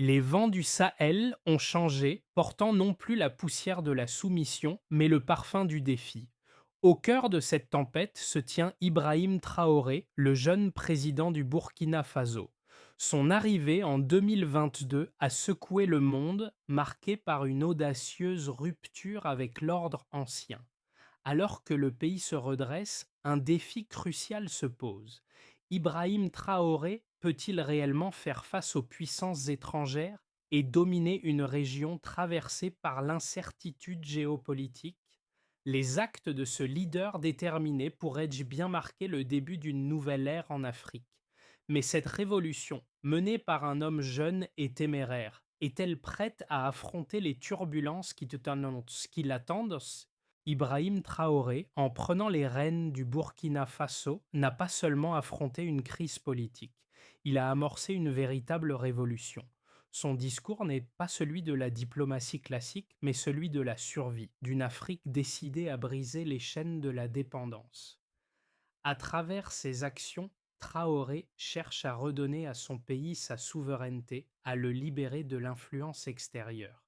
Les vents du Sahel ont changé, portant non plus la poussière de la soumission, mais le parfum du défi. Au cœur de cette tempête se tient Ibrahim Traoré, le jeune président du Burkina Faso. Son arrivée en 2022 a secoué le monde, marqué par une audacieuse rupture avec l'ordre ancien. Alors que le pays se redresse, un défi crucial se pose. Ibrahim Traoré peut-il réellement faire face aux puissances étrangères et dominer une région traversée par l'incertitude géopolitique? Les actes de ce leader déterminé pourraient bien marquer le début d'une nouvelle ère en Afrique. Mais cette révolution, menée par un homme jeune et téméraire, est-elle prête à affronter les turbulences qui l'attendent? Ibrahim Traoré, en prenant les rênes du Burkina Faso, n'a pas seulement affronté une crise politique, il a amorcé une véritable révolution. Son discours n'est pas celui de la diplomatie classique, mais celui de la survie, d'une Afrique décidée à briser les chaînes de la dépendance. À travers ses actions, Traoré cherche à redonner à son pays sa souveraineté, à le libérer de l'influence extérieure.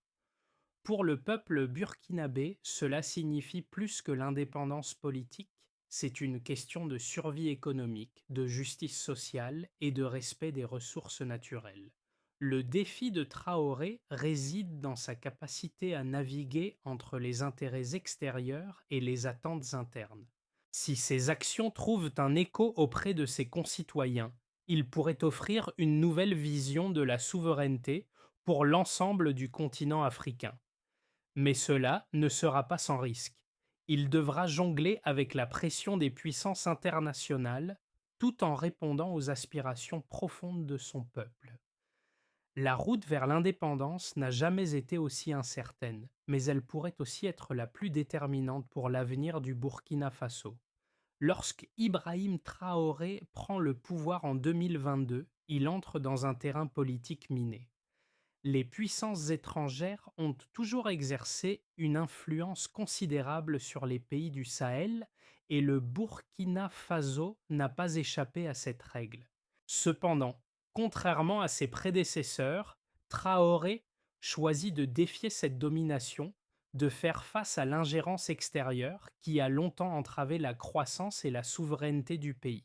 Pour le peuple burkinabé, cela signifie plus que l'indépendance politique, c'est une question de survie économique, de justice sociale et de respect des ressources naturelles. Le défi de Traoré réside dans sa capacité à naviguer entre les intérêts extérieurs et les attentes internes. Si ses actions trouvent un écho auprès de ses concitoyens, il pourrait offrir une nouvelle vision de la souveraineté pour l'ensemble du continent africain. Mais cela ne sera pas sans risque. Il devra jongler avec la pression des puissances internationales tout en répondant aux aspirations profondes de son peuple. La route vers l'indépendance n'a jamais été aussi incertaine, mais elle pourrait aussi être la plus déterminante pour l'avenir du Burkina Faso. Lorsque Ibrahim Traoré prend le pouvoir en 2022, il entre dans un terrain politique miné. Les puissances étrangères ont toujours exercé une influence considérable sur les pays du Sahel et le Burkina Faso n'a pas échappé à cette règle. Cependant, contrairement à ses prédécesseurs, Traoré choisit de défier cette domination, de faire face à l'ingérence extérieure qui a longtemps entravé la croissance et la souveraineté du pays.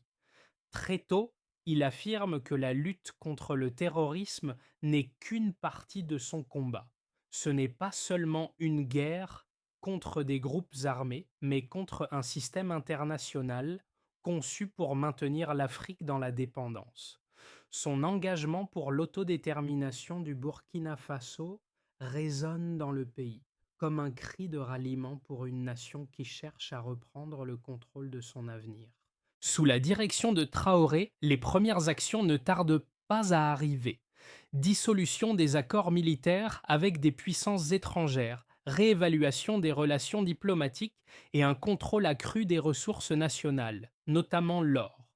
Très tôt, il affirme que la lutte contre le terrorisme n'est qu'une partie de son combat. Ce n'est pas seulement une guerre contre des groupes armés, mais contre un système international conçu pour maintenir l'Afrique dans la dépendance. Son engagement pour l'autodétermination du Burkina Faso résonne dans le pays, comme un cri de ralliement pour une nation qui cherche à reprendre le contrôle de son avenir. Sous la direction de Traoré, les premières actions ne tardent pas à arriver. Dissolution des accords militaires avec des puissances étrangères, réévaluation des relations diplomatiques et un contrôle accru des ressources nationales, notamment l'or.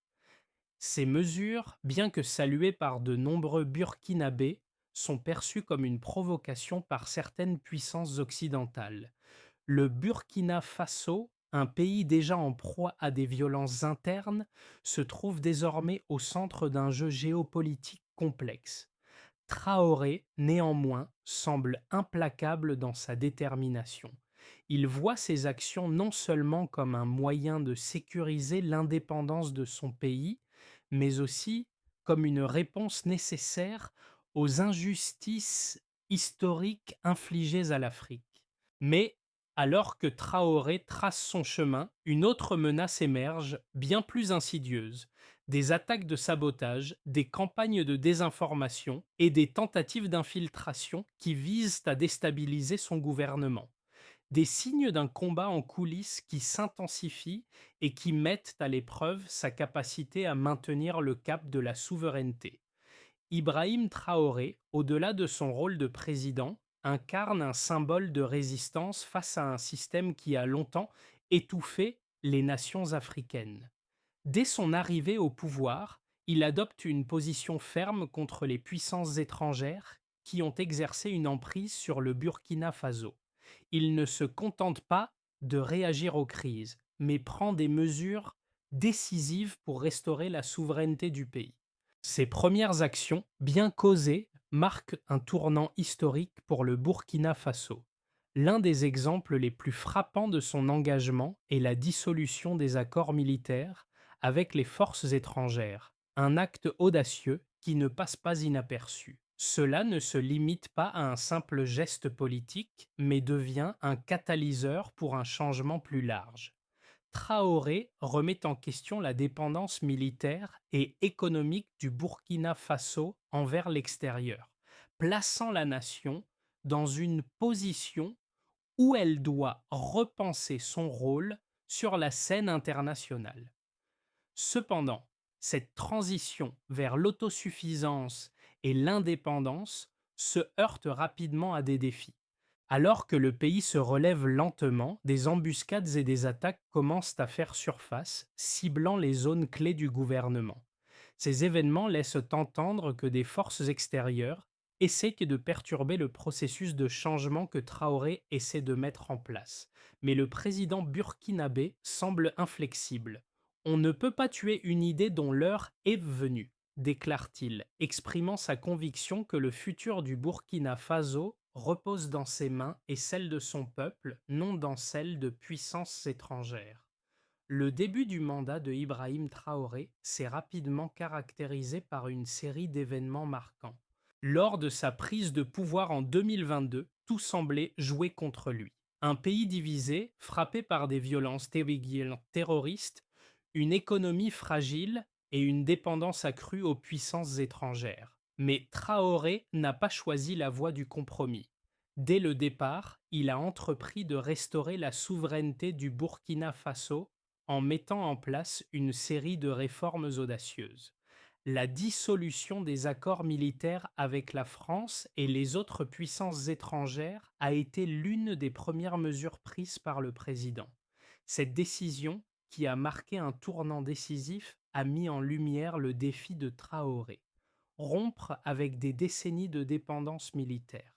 Ces mesures, bien que saluées par de nombreux Burkinabés, sont perçues comme une provocation par certaines puissances occidentales. Le Burkina Faso, un pays déjà en proie à des violences internes, se trouve désormais au centre d'un jeu géopolitique complexe. Traoré, néanmoins, semble implacable dans sa détermination. Il voit ses actions non seulement comme un moyen de sécuriser l'indépendance de son pays, mais aussi comme une réponse nécessaire aux injustices historiques infligées à l'Afrique. Mais alors que Traoré trace son chemin, une autre menace émerge, bien plus insidieuse: des attaques de sabotage, des campagnes de désinformation et des tentatives d'infiltration qui visent à déstabiliser son gouvernement. Des signes d'un combat en coulisses qui s'intensifie et qui mettent à l'épreuve sa capacité à maintenir le cap de la souveraineté. Ibrahim Traoré, au-delà de son rôle de président, incarne un symbole de résistance face à un système qui a longtemps étouffé les nations africaines. Dès son arrivée au pouvoir, il adopte une position ferme contre les puissances étrangères qui ont exercé une emprise sur le Burkina Faso. Il ne se contente pas de réagir aux crises, mais prend des mesures décisives pour restaurer la souveraineté du pays. Ses premières actions, bien causées, marque un tournant historique pour le Burkina Faso. L'un des exemples les plus frappants de son engagement est la dissolution des accords militaires avec les forces étrangères, un acte audacieux qui ne passe pas inaperçu. Cela ne se limite pas à un simple geste politique, mais devient un catalyseur pour un changement plus large. Traoré remet en question la dépendance militaire et économique du Burkina Faso envers l'extérieur, plaçant la nation dans une position où elle doit repenser son rôle sur la scène internationale. Cependant, cette transition vers l'autosuffisance et l'indépendance se heurte rapidement à des défis. Alors que le pays se relève lentement, des embuscades et des attaques commencent à faire surface, ciblant les zones clés du gouvernement. Ces événements laissent entendre que des forces extérieures essaient de perturber le processus de changement que Traoré essaie de mettre en place. Mais le président burkinabé semble inflexible. On ne peut pas tuer une idée dont l'heure est venue, déclare-t-il, exprimant sa conviction que le futur du Burkina Faso repose dans ses mains et celle de son peuple, non dans celle de puissances étrangères. Le début du mandat de Ibrahim Traoré s'est rapidement caractérisé par une série d'événements marquants. Lors de sa prise de pouvoir en 2022, tout semblait jouer contre lui. Un pays divisé, frappé par des violences terroristes, une économie fragile et une dépendance accrue aux puissances étrangères. Mais Traoré n'a pas choisi la voie du compromis. Dès le départ, il a entrepris de restaurer la souveraineté du Burkina Faso en mettant en place une série de réformes audacieuses. La dissolution des accords militaires avec la France et les autres puissances étrangères a été l'une des premières mesures prises par le président. Cette décision, qui a marqué un tournant décisif, a mis en lumière le défi de Traoré: rompre avec des décennies de dépendance militaire.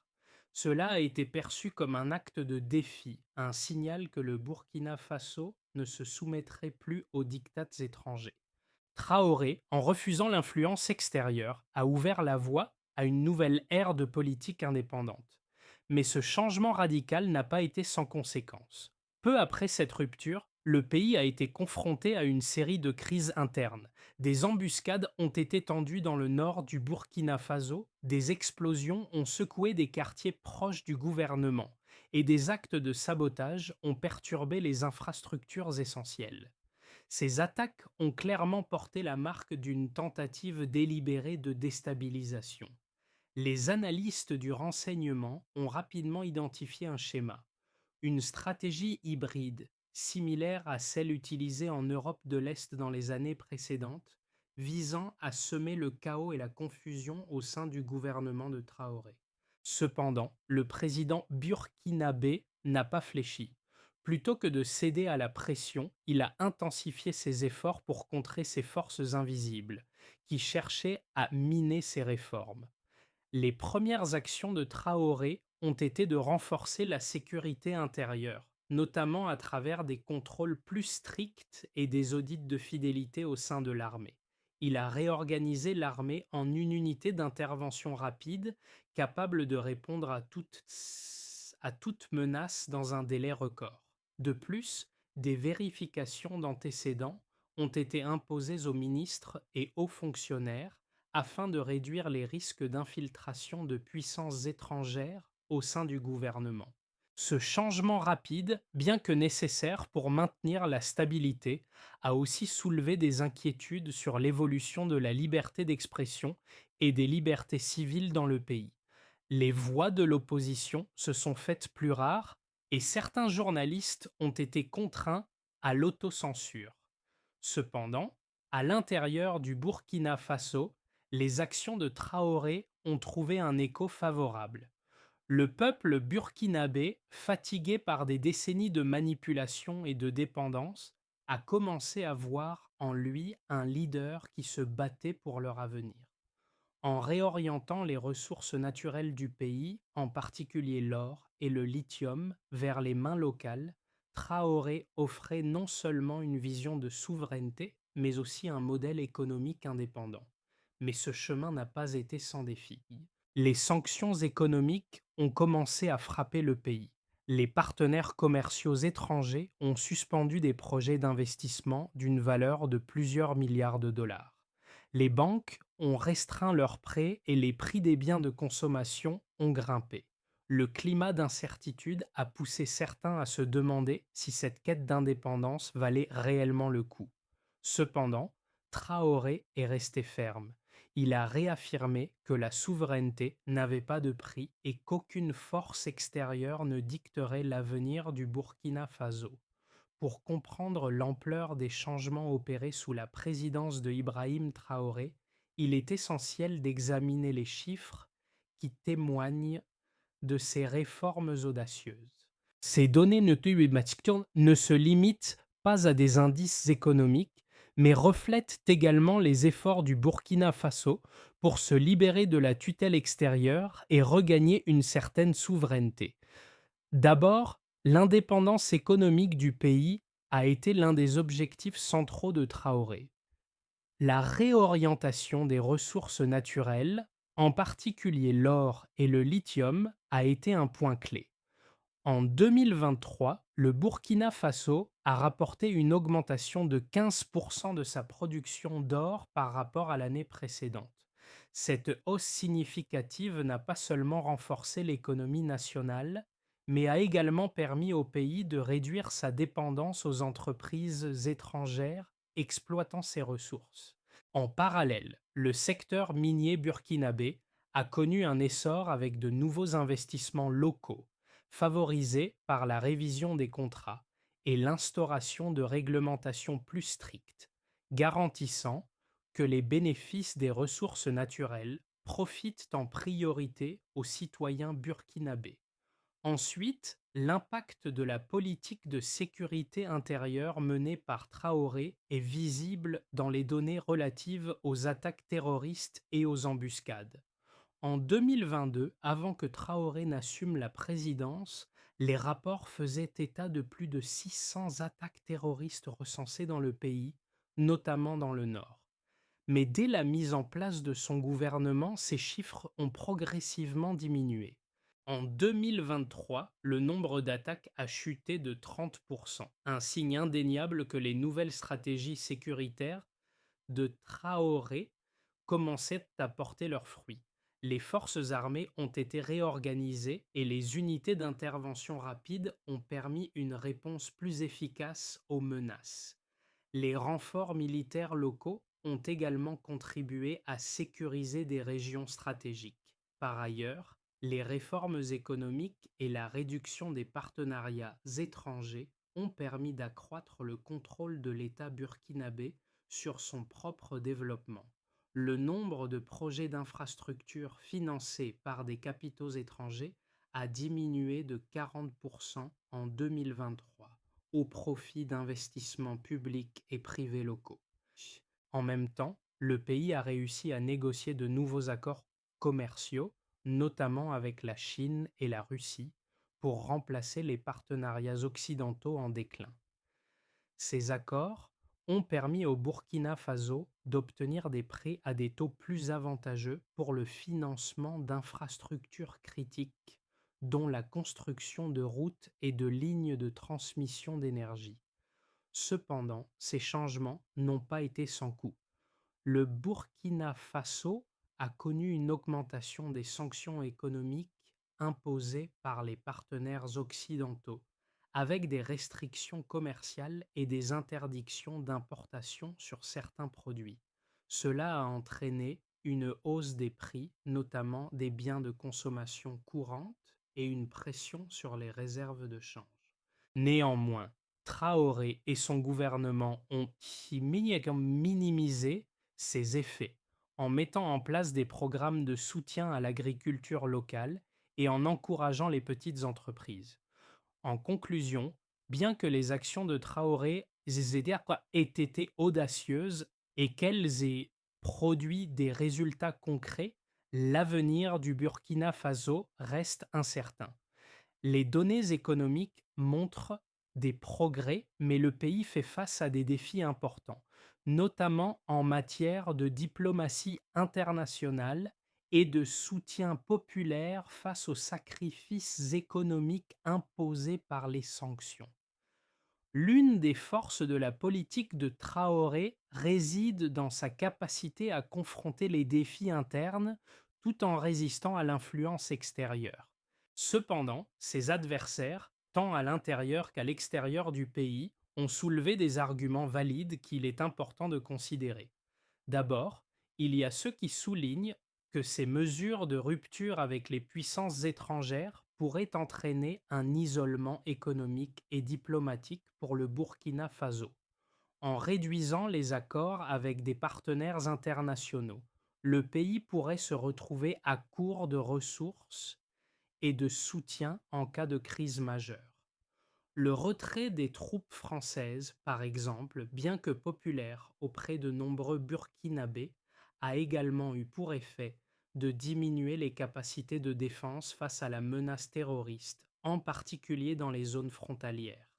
Cela a été perçu comme un acte de défi, un signal que le Burkina Faso ne se soumettrait plus aux diktats étrangers. Traoré, en refusant l'influence extérieure, a ouvert la voie à une nouvelle ère de politique indépendante. Mais ce changement radical n'a pas été sans conséquences. Peu après cette rupture, le pays a été confronté à une série de crises internes. Des embuscades ont été tendues dans le nord du Burkina Faso, des explosions ont secoué des quartiers proches du gouvernement, et des actes de sabotage ont perturbé les infrastructures essentielles. Ces attaques ont clairement porté la marque d'une tentative délibérée de déstabilisation. Les analystes du renseignement ont rapidement identifié un schéma: une stratégie hybride, similaire à celle utilisée en Europe de l'Est dans les années précédentes, visant à semer le chaos et la confusion au sein du gouvernement de Traoré. Cependant, le président burkinabé n'a pas fléchi. Plutôt que de céder à la pression, il a intensifié ses efforts pour contrer ces forces invisibles, qui cherchaient à miner ses réformes. Les premières actions de Traoré ont été de renforcer la sécurité intérieure, notamment à travers des contrôles plus stricts et des audits de fidélité au sein de l'armée. Il a réorganisé l'armée en une unité d'intervention rapide, capable de répondre à toute menace dans un délai record. De plus, des vérifications d'antécédents ont été imposées aux ministres et hauts fonctionnaires afin de réduire les risques d'infiltration de puissances étrangères au sein du gouvernement. Ce changement rapide, bien que nécessaire pour maintenir la stabilité, a aussi soulevé des inquiétudes sur l'évolution de la liberté d'expression et des libertés civiles dans le pays. Les voix de l'opposition se sont faites plus rares et certains journalistes ont été contraints à l'autocensure. Cependant, à l'intérieur du Burkina Faso, les actions de Traoré ont trouvé un écho favorable. Le peuple burkinabé, fatigué par des décennies de manipulation et de dépendance, a commencé à voir en lui un leader qui se battait pour leur avenir. En réorientant les ressources naturelles du pays, en particulier l'or et le lithium, vers les mains locales, Traoré offrait non seulement une vision de souveraineté, mais aussi un modèle économique indépendant. Mais ce chemin n'a pas été sans défis. Les sanctions économiques ont commencé à frapper le pays. Les partenaires commerciaux étrangers ont suspendu des projets d'investissement d'une valeur de plusieurs milliards de dollars. Les banques ont restreint leurs prêts et les prix des biens de consommation ont grimpé. Le climat d'incertitude a poussé certains à se demander si cette quête d'indépendance valait réellement le coup. Cependant, Traoré est resté ferme. Il a réaffirmé que la souveraineté n'avait pas de prix et qu'aucune force extérieure ne dicterait l'avenir du Burkina Faso. Pour comprendre l'ampleur des changements opérés sous la présidence de Ibrahim Traoré, il est essentiel d'examiner les chiffres qui témoignent de ces réformes audacieuses. Ces données notionnelles ne se limitent pas à des indices économiques, mais reflètent également les efforts du Burkina Faso pour se libérer de la tutelle extérieure et regagner une certaine souveraineté. D'abord, l'indépendance économique du pays a été l'un des objectifs centraux de Traoré. La réorientation des ressources naturelles, en particulier l'or et le lithium, a été un point clé. En 2023, le Burkina Faso a rapporté une augmentation de 15% de sa production d'or par rapport à l'année précédente. Cette hausse significative n'a pas seulement renforcé l'économie nationale, mais a également permis au pays de réduire sa dépendance aux entreprises étrangères exploitant ses ressources. En parallèle, le secteur minier burkinabé a connu un essor avec de nouveaux investissements locaux favorisé par la révision des contrats et l'instauration de réglementations plus strictes, garantissant que les bénéfices des ressources naturelles profitent en priorité aux citoyens burkinabés. Ensuite, l'impact de la politique de sécurité intérieure menée par Traoré est visible dans les données relatives aux attaques terroristes et aux embuscades. En 2022, avant que Traoré n'assume la présidence, les rapports faisaient état de plus de 600 attaques terroristes recensées dans le pays, notamment dans le nord. Mais dès la mise en place de son gouvernement, ces chiffres ont progressivement diminué. En 2023, le nombre d'attaques a chuté de 30%, un signe indéniable que les nouvelles stratégies sécuritaires de Traoré commençaient à porter leurs fruits. Les forces armées ont été réorganisées et les unités d'intervention rapide ont permis une réponse plus efficace aux menaces. Les renforts militaires locaux ont également contribué à sécuriser des régions stratégiques. Par ailleurs, les réformes économiques et la réduction des partenariats étrangers ont permis d'accroître le contrôle de l'État burkinabé sur son propre développement. Le nombre de projets d'infrastructures financés par des capitaux étrangers a diminué de 40% en 2023 au profit d'investissements publics et privés locaux. En même temps, le pays a réussi à négocier de nouveaux accords commerciaux, notamment avec la Chine et la Russie, pour remplacer les partenariats occidentaux en déclin. Ces accords ont permis au Burkina Faso d'obtenir des prêts à des taux plus avantageux pour le financement d'infrastructures critiques, dont la construction de routes et de lignes de transmission d'énergie. Cependant, ces changements n'ont pas été sans coût. Le Burkina Faso a connu une augmentation des sanctions économiques imposées par les partenaires occidentaux, avec des restrictions commerciales et des interdictions d'importation sur certains produits. Cela a entraîné une hausse des prix, notamment des biens de consommation courante, et une pression sur les réserves de change. Néanmoins, Traoré et son gouvernement ont minimisé ces effets en mettant en place des programmes de soutien à l'agriculture locale et en encourageant les petites entreprises. En conclusion, bien que les actions de Traoré aient été audacieuses et qu'elles aient produit des résultats concrets, l'avenir du Burkina Faso reste incertain. Les données économiques montrent des progrès, mais le pays fait face à des défis importants, notamment en matière de diplomatie internationale et de soutien populaire face aux sacrifices économiques imposés par les sanctions. L'une des forces de la politique de Traoré réside dans sa capacité à confronter les défis internes tout en résistant à l'influence extérieure. Cependant, ses adversaires, tant à l'intérieur qu'à l'extérieur du pays, ont soulevé des arguments valides qu'il est important de considérer. D'abord, il y a ceux qui soulignent que ces mesures de rupture avec les puissances étrangères pourraient entraîner un isolement économique et diplomatique pour le Burkina Faso, en réduisant les accords avec des partenaires internationaux. Le pays pourrait se retrouver à court de ressources et de soutien en cas de crise majeure. Le retrait des troupes françaises, par exemple, bien que populaire auprès de nombreux Burkinabés, a également eu pour effet de diminuer les capacités de défense face à la menace terroriste, en particulier dans les zones frontalières.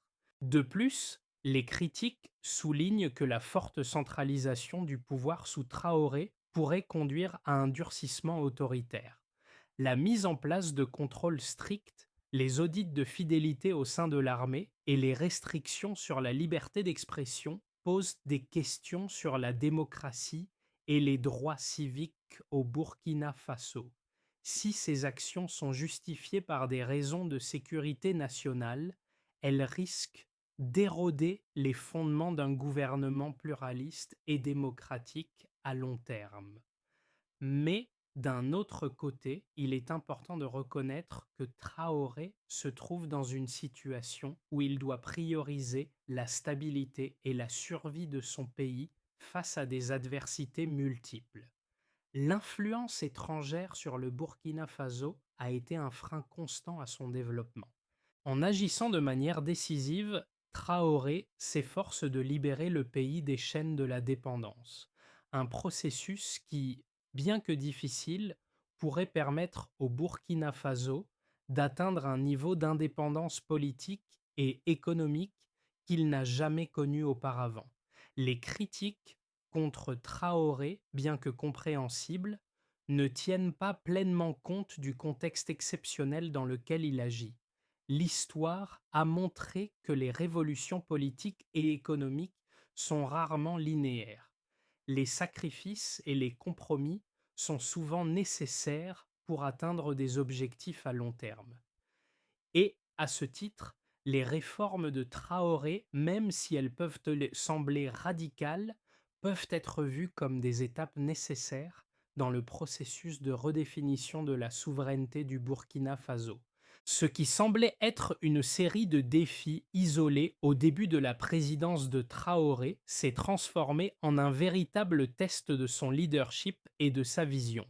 De plus, les critiques soulignent que la forte centralisation du pouvoir sous Traoré pourrait conduire à un durcissement autoritaire. La mise en place de contrôles stricts, les audits de fidélité au sein de l'armée et les restrictions sur la liberté d'expression posent des questions sur la démocratie et les droits civiques au Burkina Faso. Si ces actions sont justifiées par des raisons de sécurité nationale, elles risquent d'éroder les fondements d'un gouvernement pluraliste et démocratique à long terme. Mais d'un autre côté, il est important de reconnaître que Traoré se trouve dans une situation où il doit prioriser la stabilité et la survie de son pays face à des adversités multiples. L'influence étrangère sur le Burkina Faso a été un frein constant à son développement. En agissant de manière décisive, Traoré s'efforce de libérer le pays des chaînes de la dépendance, un processus qui, bien que difficile, pourrait permettre au Burkina Faso d'atteindre un niveau d'indépendance politique et économique qu'il n'a jamais connu auparavant. Les critiques contre Traoré, bien que compréhensibles, ne tiennent pas pleinement compte du contexte exceptionnel dans lequel il agit. L'histoire a montré que les révolutions politiques et économiques sont rarement linéaires. Les sacrifices et les compromis sont souvent nécessaires pour atteindre des objectifs à long terme. Et, à ce titre, les réformes de Traoré, même si elles peuvent sembler radicales, peuvent être vues comme des étapes nécessaires dans le processus de redéfinition de la souveraineté du Burkina Faso. Ce qui semblait être une série de défis isolés au début de la présidence de Traoré s'est transformé en un véritable test de son leadership et de sa vision.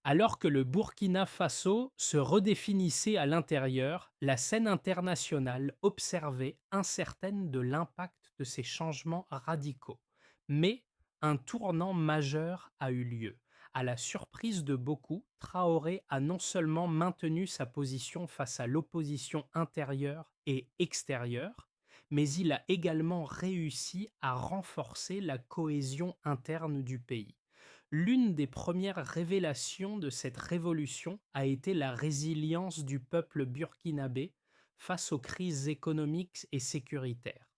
Alors que le Burkina Faso se redéfinissait à l'intérieur, la scène internationale observait incertaine de l'impact de ces changements radicaux. Mais un tournant majeur a eu lieu. À la surprise de beaucoup, Traoré a non seulement maintenu sa position face à l'opposition intérieure et extérieure, mais il a également réussi à renforcer la cohésion interne du pays. L'une des premières révélations de cette révolution a été la résilience du peuple burkinabé face aux crises économiques et sécuritaires.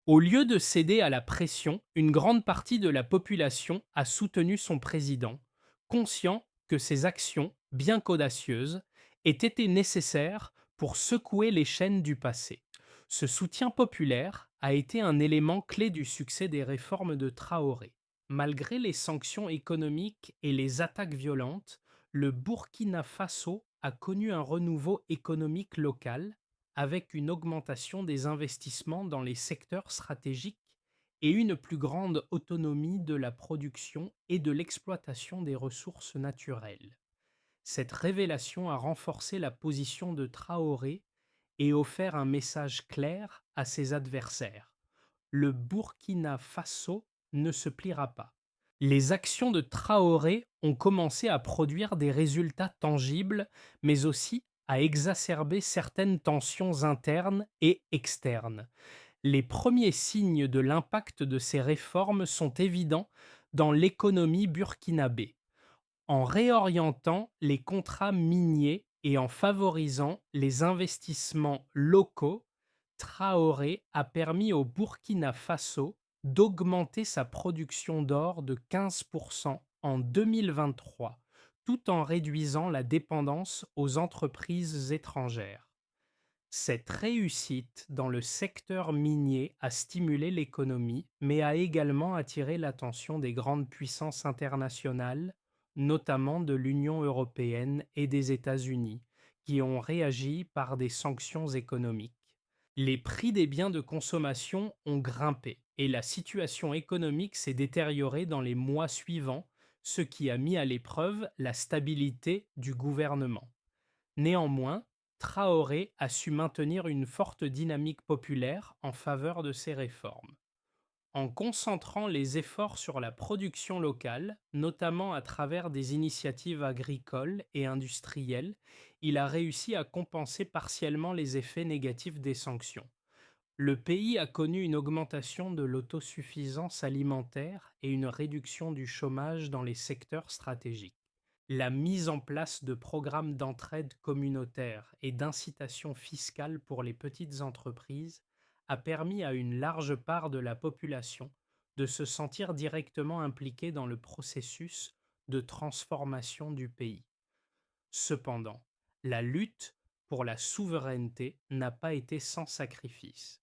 Au lieu de céder à la pression, une grande partie de la population a soutenu son président, conscient que ses actions, bien qu'audacieuses, aient été nécessaires pour secouer les chaînes du passé. Ce soutien populaire a été un élément clé du succès des réformes de Traoré. Malgré les sanctions économiques et les attaques violentes, le Burkina Faso a connu un renouveau économique local avec une augmentation des investissements dans les secteurs stratégiques et une plus grande autonomie de la production et de l'exploitation des ressources naturelles. Cette révélation a renforcé la position de Traoré et offert un message clair à ses adversaires. Le Burkina Faso ne se pliera pas. Les actions de Traoré ont commencé à produire des résultats tangibles, mais aussi à exacerber certaines tensions internes et externes. Les premiers signes de l'impact de ces réformes sont évidents dans l'économie burkinabé. En réorientant les contrats miniers et en favorisant les investissements locaux, Traoré a permis au Burkina Faso d'augmenter sa production d'or de 15% en 2023, tout en réduisant la dépendance aux entreprises étrangères. Cette réussite dans le secteur minier a stimulé l'économie, mais a également attiré l'attention des grandes puissances internationales, notamment de l'Union européenne et des États-Unis, qui ont réagi par des sanctions économiques. Les prix des biens de consommation ont grimpé et la situation économique s'est détériorée dans les mois suivants, ce qui a mis à l'épreuve la stabilité du gouvernement. Néanmoins, Traoré a su maintenir une forte dynamique populaire en faveur de ces réformes. En concentrant les efforts sur la production locale, notamment à travers des initiatives agricoles et industrielles, il a réussi à compenser partiellement les effets négatifs des sanctions. Le pays a connu une augmentation de l'autosuffisance alimentaire et une réduction du chômage dans les secteurs stratégiques. La mise en place de programmes d'entraide communautaire et d'incitation fiscale pour les petites entreprises a permis à une large part de la population de se sentir directement impliquée dans le processus de transformation du pays. Cependant, la lutte pour la souveraineté n'a pas été sans sacrifice.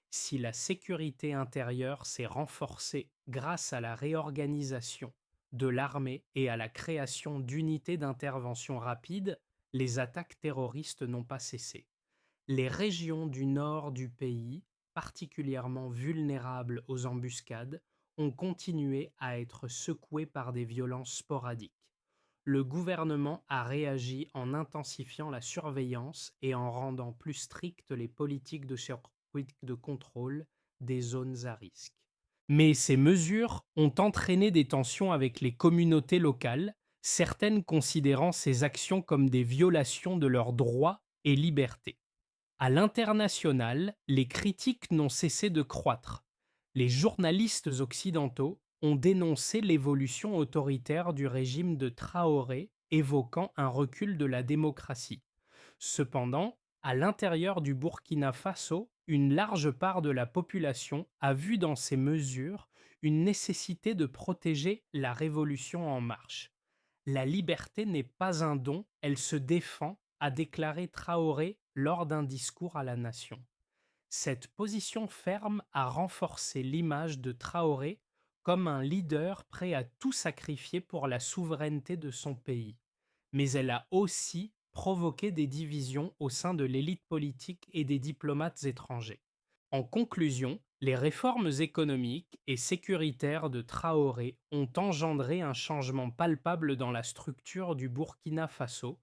Si la sécurité intérieure s'est renforcée grâce à la réorganisation de l'armée et à la création d'unités d'intervention rapide, les attaques terroristes n'ont pas cessé. Les régions du nord du pays, particulièrement vulnérables aux embuscades, ont continué à être secouées par des violences sporadiques. Le gouvernement a réagi en intensifiant la surveillance et en rendant plus strictes les politiques de circuit de contrôle des zones à risque. Mais ces mesures ont entraîné des tensions avec les communautés locales, certaines considérant ces actions comme des violations de leurs droits et libertés. À l'international, les critiques n'ont cessé de croître. Les journalistes occidentaux ont dénoncé l'évolution autoritaire du régime de Traoré, évoquant un recul de la démocratie. Cependant, à l'intérieur du Burkina Faso, une large part de la population a vu dans ces mesures une nécessité de protéger la révolution en marche. La liberté n'est pas un don, elle se défend, a déclaré Traoré lors d'un discours à la nation. Cette position ferme a renforcé l'image de Traoré comme un leader prêt à tout sacrifier pour la souveraineté de son pays. Mais elle a aussi provoqué des divisions au sein de l'élite politique et des diplomates étrangers. En conclusion, les réformes économiques et sécuritaires de Traoré ont engendré un changement palpable dans la structure du Burkina Faso,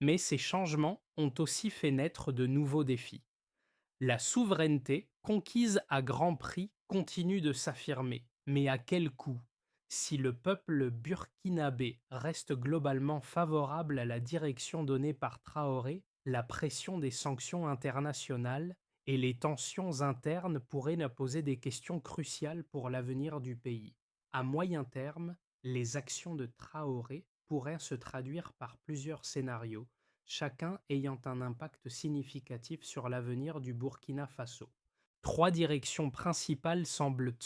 mais ces changements ont aussi fait naître de nouveaux défis. La souveraineté, conquise à grand prix, continue de s'affirmer, mais à quel coût? Si le peuple burkinabé reste globalement favorable à la direction donnée par Traoré, la pression des sanctions internationales et les tensions internes pourraient nous poser des questions cruciales pour l'avenir du pays. À moyen terme, les actions de Traoré pourraient se traduire par plusieurs scénarios, chacun ayant un impact significatif sur l'avenir du Burkina Faso. Trois directions principales semblent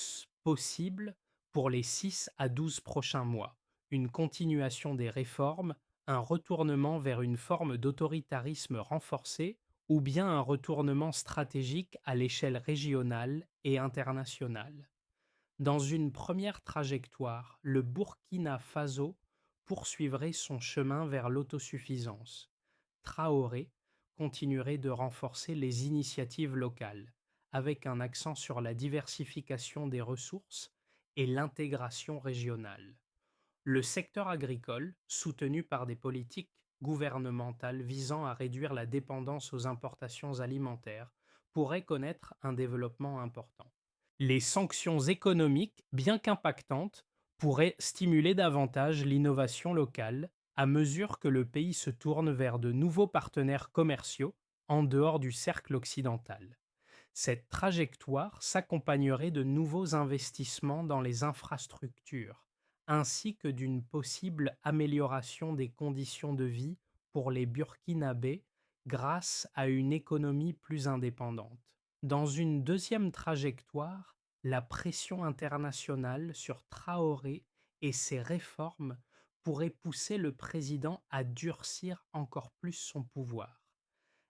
possibles pour les 6 à 12 prochains mois: une continuation des réformes, un retournement vers une forme d'autoritarisme renforcé, ou bien un retournement stratégique à l'échelle régionale et internationale. Dans une première trajectoire, le Burkina Faso poursuivrait son chemin vers l'autosuffisance. Traoré continuerait de renforcer les initiatives locales, avec un accent sur la diversification des ressources et l'intégration régionale. Le secteur agricole, soutenu par des politiques gouvernementales visant à réduire la dépendance aux importations alimentaires, pourrait connaître un développement important. Les sanctions économiques, bien qu'impactantes, pourraient stimuler davantage l'innovation locale à mesure que le pays se tourne vers de nouveaux partenaires commerciaux en dehors du cercle occidental. Cette trajectoire s'accompagnerait de nouveaux investissements dans les infrastructures, ainsi que d'une possible amélioration des conditions de vie pour les Burkinabés grâce à une économie plus indépendante. Dans une deuxième trajectoire, la pression internationale sur Traoré et ses réformes pourrait pousser le président à durcir encore plus son pouvoir.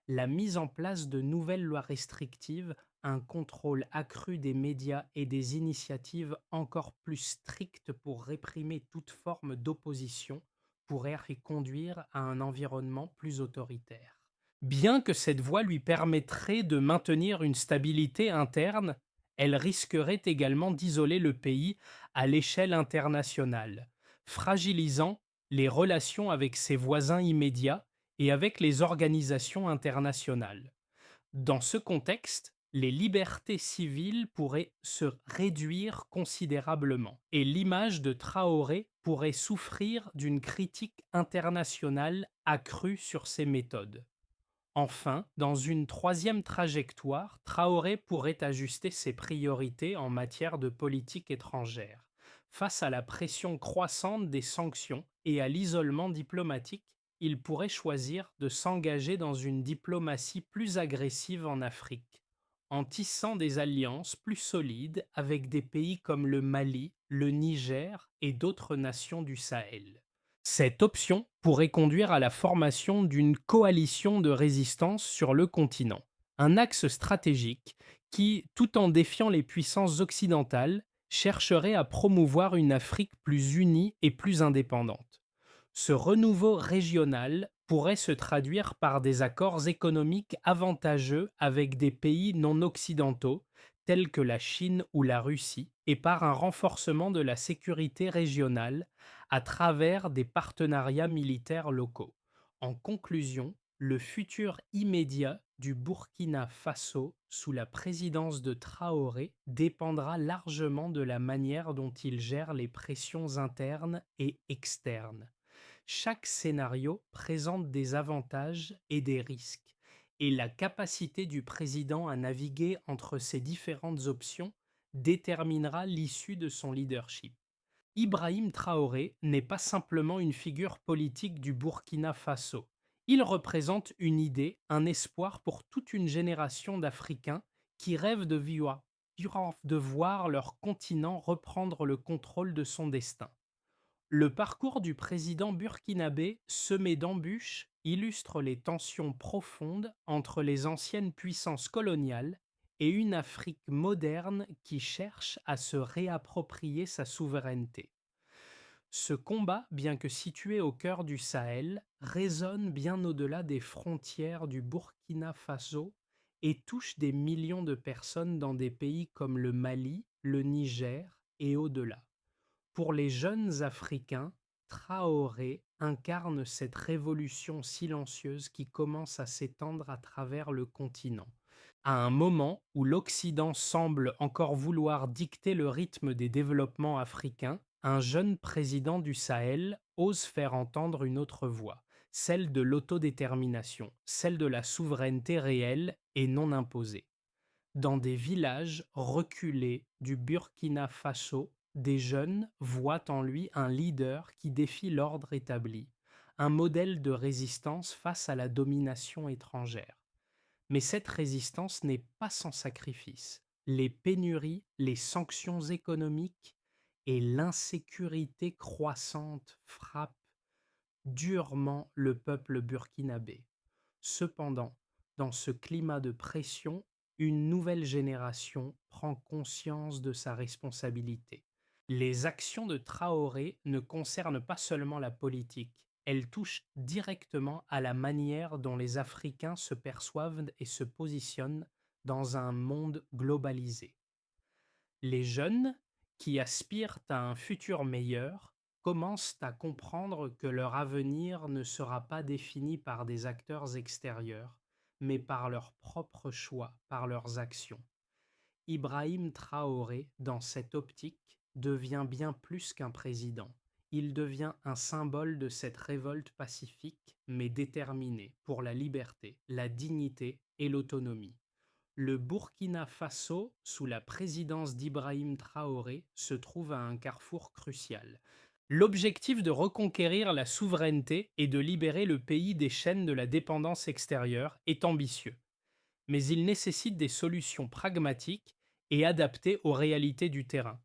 La mise en place de nouvelles lois restrictives, un contrôle accru des médias et des initiatives encore plus strictes pour réprimer toute forme d'opposition pourraient y conduire à un environnement plus autoritaire. Bien que cette voie lui permettrait de maintenir une stabilité interne, elle risquerait également d'isoler le pays à l'échelle internationale, fragilisant les relations avec ses voisins immédiats et avec les organisations internationales. Dans ce contexte, les libertés civiles pourraient se réduire considérablement et l'image de Traoré pourrait souffrir d'une critique internationale accrue sur ses méthodes. Enfin, dans une troisième trajectoire, Traoré pourrait ajuster ses priorités en matière de politique étrangère. Face à la pression croissante des sanctions et à l'isolement diplomatique, il pourrait choisir de s'engager dans une diplomatie plus agressive en Afrique, en tissant des alliances plus solides avec des pays comme le Mali, le Niger et d'autres nations du Sahel. Cette option pourrait conduire à la formation d'une coalition de résistance sur le continent, un axe stratégique qui, tout en défiant les puissances occidentales, chercherait à promouvoir une Afrique plus unie et plus indépendante. Ce renouveau régional pourrait se traduire par des accords économiques avantageux avec des pays non occidentaux tels que la Chine ou la Russie et par un renforcement de la sécurité régionale à travers des partenariats militaires locaux. En conclusion, le futur immédiat du Burkina Faso sous la présidence de Traoré dépendra largement de la manière dont il gère les pressions internes et externes. Chaque scénario présente des avantages et des risques, et la capacité du président à naviguer entre ces différentes options déterminera l'issue de son leadership. Ibrahim Traoré n'est pas simplement une figure politique du Burkina Faso. Il représente une idée, un espoir pour toute une génération d'Africains qui rêvent de voir leur continent reprendre le contrôle de son destin. Le parcours du président burkinabé, semé d'embûches, illustre les tensions profondes entre les anciennes puissances coloniales et une Afrique moderne qui cherche à se réapproprier sa souveraineté. Ce combat, bien que situé au cœur du Sahel, résonne bien au-delà des frontières du Burkina Faso et touche des millions de personnes dans des pays comme le Mali, le Niger et au-delà. Pour les jeunes Africains, Traoré incarne cette révolution silencieuse qui commence à s'étendre à travers le continent. À un moment où l'Occident semble encore vouloir dicter le rythme des développements africains, un jeune président du Sahel ose faire entendre une autre voix, celle de l'autodétermination, celle de la souveraineté réelle et non imposée. Dans des villages reculés du Burkina Faso, des jeunes voient en lui un leader qui défie l'ordre établi, un modèle de résistance face à la domination étrangère. Mais cette résistance n'est pas sans sacrifice. Les pénuries, les sanctions économiques et l'insécurité croissante frappent durement le peuple burkinabé. Cependant, dans ce climat de pression, une nouvelle génération prend conscience de sa responsabilité. Les actions de Traoré ne concernent pas seulement la politique, elles touchent directement à la manière dont les Africains se perçoivent et se positionnent dans un monde globalisé. Les jeunes, qui aspirent à un futur meilleur, commencent à comprendre que leur avenir ne sera pas défini par des acteurs extérieurs, mais par leurs propres choix, par leurs actions. Ibrahim Traoré, dans cette optique, devient bien plus qu'un président. Il devient un symbole de cette révolte pacifique mais déterminée pour la liberté, la dignité et l'autonomie. Le Burkina Faso, sous la présidence d'Ibrahim Traoré, se trouve à un carrefour crucial. L'objectif de reconquérir la souveraineté et de libérer le pays des chaînes de la dépendance extérieure est ambitieux, mais il nécessite des solutions pragmatiques et adaptées aux réalités du terrain.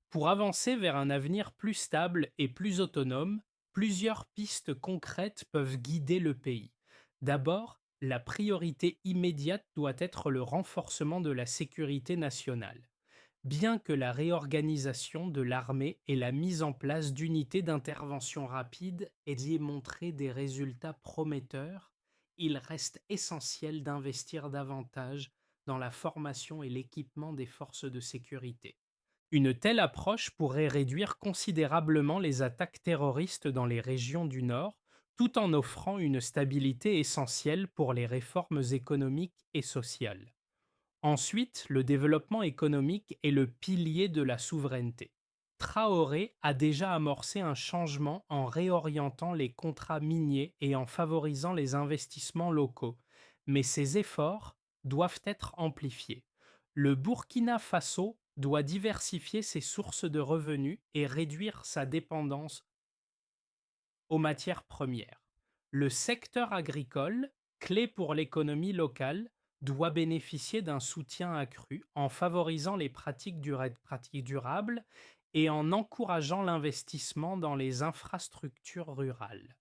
Pour avancer vers un avenir plus stable et plus autonome, plusieurs pistes concrètes peuvent guider le pays. D'abord, la priorité immédiate doit être le renforcement de la sécurité nationale. Bien que la réorganisation de l'armée et la mise en place d'unités d'intervention rapide aient montré des résultats prometteurs, il reste essentiel d'investir davantage dans la formation et l'équipement des forces de sécurité. Une telle approche pourrait réduire considérablement les attaques terroristes dans les régions du Nord, tout en offrant une stabilité essentielle pour les réformes économiques et sociales. Ensuite, le développement économique est le pilier de la souveraineté. Traoré a déjà amorcé un changement en réorientant les contrats miniers et en favorisant les investissements locaux, mais ces efforts doivent être amplifiés. Le Burkina Faso doit diversifier ses sources de revenus et réduire sa dépendance aux matières premières. Le secteur agricole, clé pour l'économie locale, doit bénéficier d'un soutien accru en favorisant les pratiques durables et en encourageant l'investissement dans les infrastructures rurales.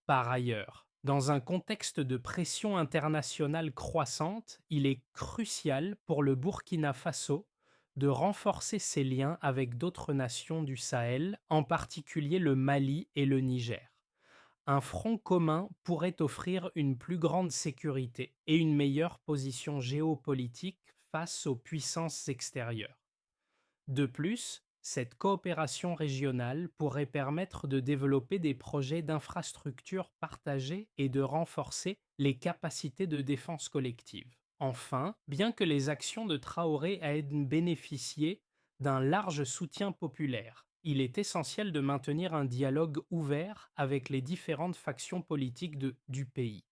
Par ailleurs, dans un contexte de pression internationale croissante, il est crucial pour le Burkina Faso de renforcer ses liens avec d'autres nations du Sahel, en particulier le Mali et le Niger. Un front commun pourrait offrir une plus grande sécurité et une meilleure position géopolitique face aux puissances extérieures. De plus, cette coopération régionale pourrait permettre de développer des projets d'infrastructures partagées et de renforcer les capacités de défense collective. Enfin, bien que les actions de Traoré aient bénéficié d'un large soutien populaire, il est essentiel de maintenir un dialogue ouvert avec les différentes factions politiques du pays.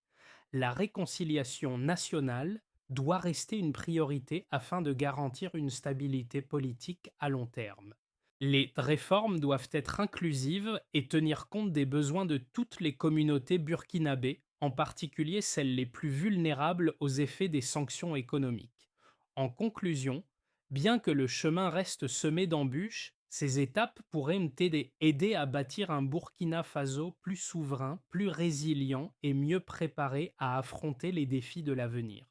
La réconciliation nationale doit rester une priorité afin de garantir une stabilité politique à long terme. Les réformes doivent être inclusives et tenir compte des besoins de toutes les communautés burkinabées, en particulier celles les plus vulnérables aux effets des sanctions économiques. En conclusion, bien que le chemin reste semé d'embûches, ces étapes pourraient aider à bâtir un Burkina Faso plus souverain, plus résilient et mieux préparé à affronter les défis de l'avenir.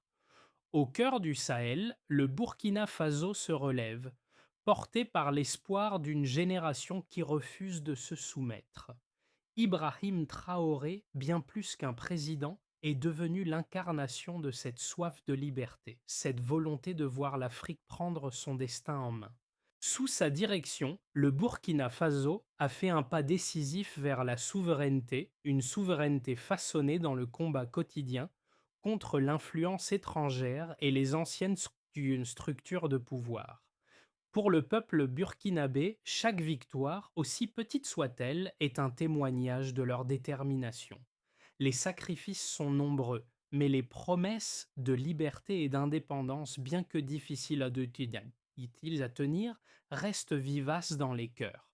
Au cœur du Sahel, le Burkina Faso se relève, porté par l'espoir d'une génération qui refuse de se soumettre. Ibrahim Traoré, bien plus qu'un président, est devenu l'incarnation de cette soif de liberté, cette volonté de voir l'Afrique prendre son destin en main. Sous sa direction, le Burkina Faso a fait un pas décisif vers la souveraineté, une souveraineté façonnée dans le combat quotidien contre l'influence étrangère et les anciennes structures de pouvoir. Pour le peuple burkinabé, chaque victoire, aussi petite soit-elle, est un témoignage de leur détermination. Les sacrifices sont nombreux, mais les promesses de liberté et d'indépendance, bien que difficiles à tenir, restent vivaces dans les cœurs.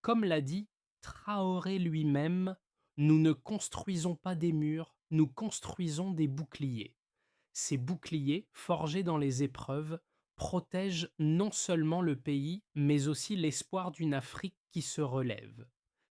Comme l'a dit Traoré lui-même, nous ne construisons pas des murs, nous construisons des boucliers. Ces boucliers, forgés dans les épreuves, protègent non seulement le pays, mais aussi l'espoir d'une Afrique qui se relève.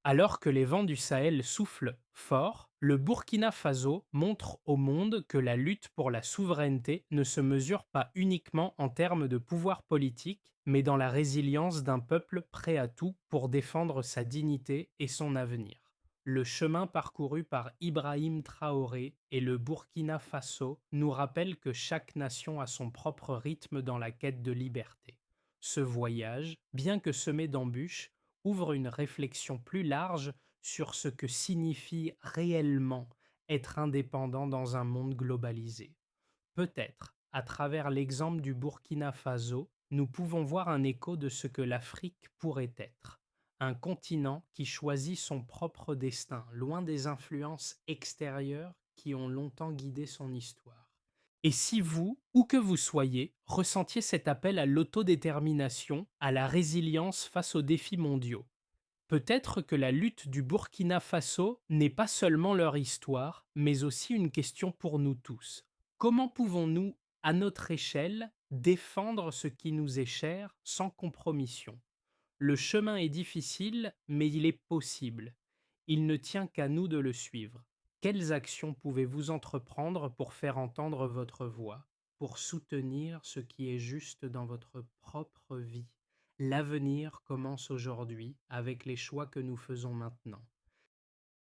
Alors que les vents du Sahel soufflent fort, le Burkina Faso montre au monde que la lutte pour la souveraineté ne se mesure pas uniquement en termes de pouvoir politique, mais dans la résilience d'un peuple prêt à tout pour défendre sa dignité et son avenir. Le chemin parcouru par Ibrahim Traoré et le Burkina Faso nous rappelle que chaque nation a son propre rythme dans la quête de liberté. Ce voyage, bien que semé d'embûches, ouvre une réflexion plus large sur ce que signifie réellement être indépendant dans un monde globalisé. Peut-être, à travers l'exemple du Burkina Faso, nous pouvons voir un écho de ce que l'Afrique pourrait être. Un continent qui choisit son propre destin, loin des influences extérieures qui ont longtemps guidé son histoire. Et si vous, où que vous soyez, ressentiez cet appel à l'autodétermination, à la résilience face aux défis mondiaux, Peut-être que la lutte du Burkina Faso n'est pas seulement leur histoire, mais aussi une question pour nous tous. Comment pouvons-nous, à notre échelle, défendre ce qui nous est cher sans compromission? Le chemin est difficile, mais il est possible. Il ne tient qu'à nous de le suivre. Quelles actions pouvez-vous entreprendre pour faire entendre votre voix, pour soutenir ce qui est juste dans votre propre vie? L'avenir commence aujourd'hui avec les choix que nous faisons maintenant.